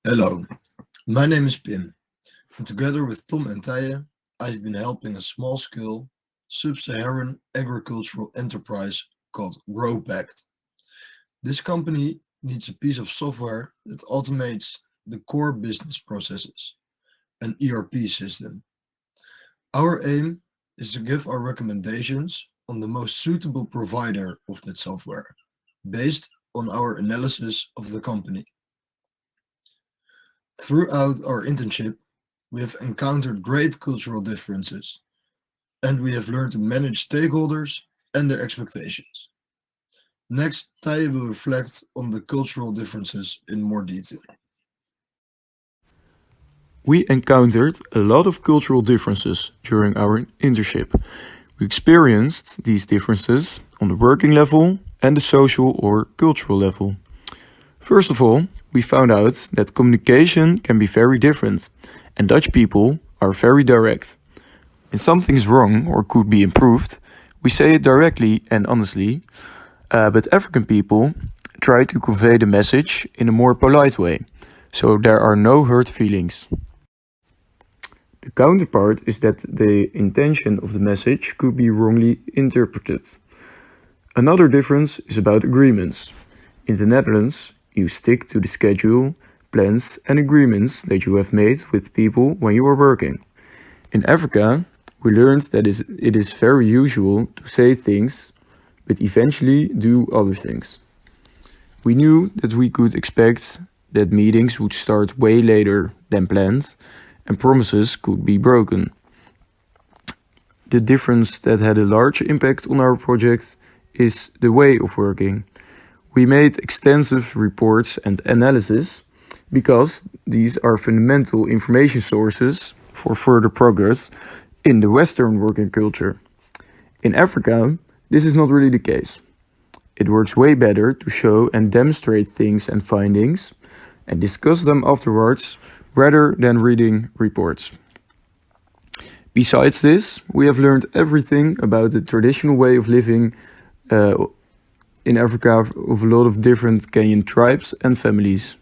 Hello, my name is Pim, and together with Tom and Tije, I've been helping a small-scale sub-Saharan agricultural enterprise called Growpact. This company needs a piece of software that automates the core business processes, an ERP system. Our aim is to give our recommendations on the most suitable provider of that software, based on our analysis of the company. Throughout our internship, we have encountered great cultural differences, and we have learned to manage stakeholders and their expectations. Next, Taye will reflect on the cultural differences in more detail. We encountered a lot of cultural differences during our internship. We experienced these differences on the working level and the social or cultural level. First of all, we found out that communication can be very different, and Dutch people are very direct. When something is wrong or could be improved, we say it directly and honestly, but African people try to convey the message in a more polite way, so there are no hurt feelings. The counterpart is that the intention of the message could be wrongly interpreted. Another difference is about agreements. In the Netherlands, you stick to the schedule, plans, and agreements that you have made with people when you are working. In Africa, we learned that it is very usual to say things, but eventually do other things. We knew that we could expect that meetings would start way later than planned, and promises could be broken. The difference that had a large impact on our project is the way of working. We made extensive reports and analysis because these are fundamental information sources for further progress in the Western working culture. In Africa, this is not really the case. It works way better to show and demonstrate things and findings and discuss them afterwards rather than reading reports. Besides this, we have learned everything about the traditional way of living uh, in Africa of a lot of different Kenyan tribes and families.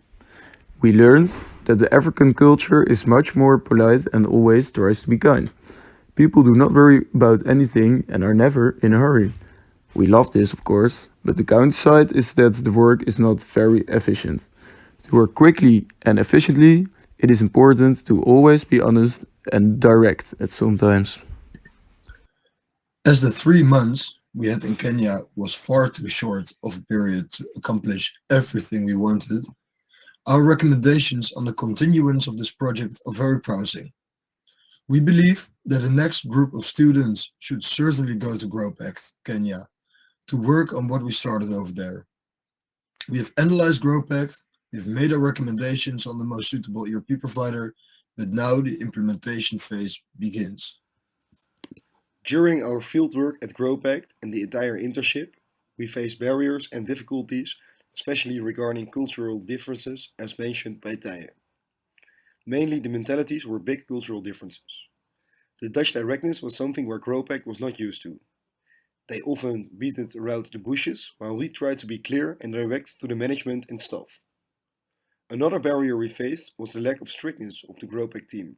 We learned that the African culture is much more polite and always tries to be kind. People do not worry about anything and are never in a hurry. We love this, of course, but the downside is that the work is not very efficient. To work quickly and efficiently, it is important to always be honest and direct at sometimes. As the 3 months we had in Kenya was far too short of a period to accomplish everything we wanted, our recommendations on the continuance of this project are very promising. We believe that the next group of students should certainly go to Growpact, Kenya, to work on what we started over there. We have analyzed Growpact, we have made our recommendations on the most suitable ERP provider, but now the implementation phase begins. During our fieldwork at Growpact and the entire internship, we faced barriers and difficulties, especially regarding cultural differences, as mentioned by Tije. Mainly, the mentalities were big cultural differences. The Dutch directness was something where Growpact was not used to. They often beat it around the bushes, while we tried to be clear and direct to the management and staff. Another barrier we faced was the lack of strictness of the Growpact team.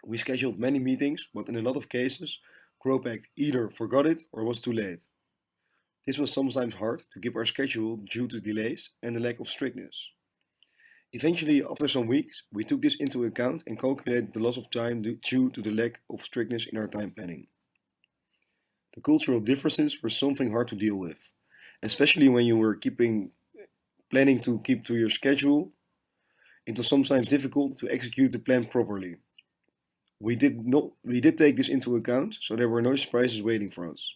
We scheduled many meetings, but in a lot of cases, Growpact either forgot it or was too late. This was sometimes hard to keep our schedule due to delays and the lack of strictness. Eventually, after some weeks, we took this into account and calculated the loss of time due to the lack of strictness in our time planning. The cultural differences were something hard to deal with, especially when you were planning to keep to your schedule. It was sometimes difficult to execute the plan properly. We did take this into account, so there were no surprises waiting for us.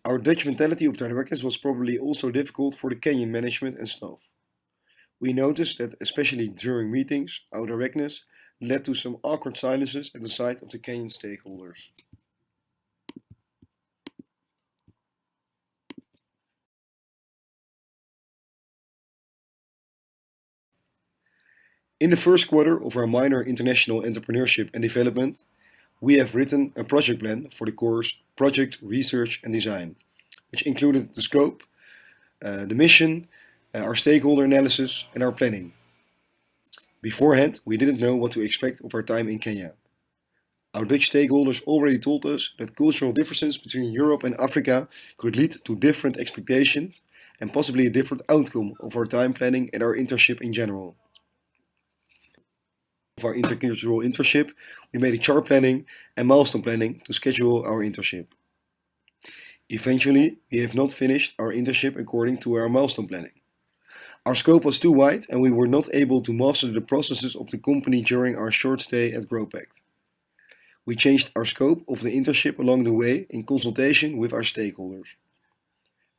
Our Dutch mentality of directness was probably also difficult for the Kenyan management and staff. We noticed that, especially during meetings, our directness led to some awkward silences at the side of the Kenyan stakeholders. In the first quarter of our minor international entrepreneurship and development, we have written a project plan for the course Project Research and Design, which included the scope, the mission, our stakeholder analysis, and our planning. Beforehand, we didn't know what to expect of our time in Kenya. Our Dutch stakeholders already told us that cultural differences between Europe and Africa could lead to different expectations and possibly a different outcome of our time planning and our internship in general. Of our intercultural internship, we made a chart planning and milestone planning to schedule our internship. Eventually, we have not finished our internship according to our milestone planning. Our scope was too wide and we were not able to master the processes of the company during our short stay at Growpact. We changed our scope of the internship along the way in consultation with our stakeholders.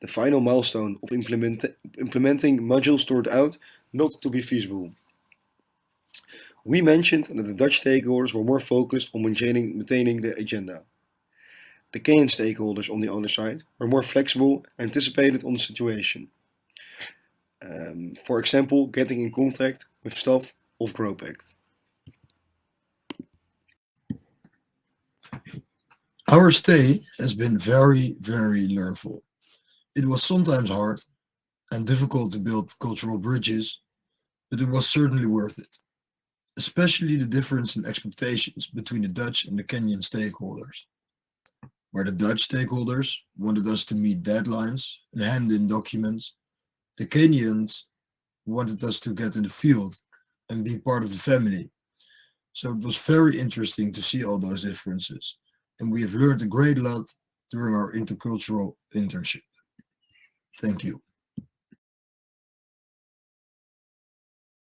The final milestone of implementing modules turned out not to be feasible. We mentioned that the Dutch stakeholders were more focused on maintaining the agenda. The Kenyan stakeholders, on the other side, were more flexible and anticipated on the situation. For example, getting in contact with staff of Growpact. Our stay has been very, very learnful. It was sometimes hard and difficult to build cultural bridges, but it was certainly worth it, especially the difference in expectations between the Dutch and the Kenyan stakeholders. Where the Dutch stakeholders wanted us to meet deadlines and hand in documents, the Kenyans wanted us to get in the field and be part of the family. So it was very interesting to see all those differences, and we have learned a great lot during our intercultural internship. Thank you.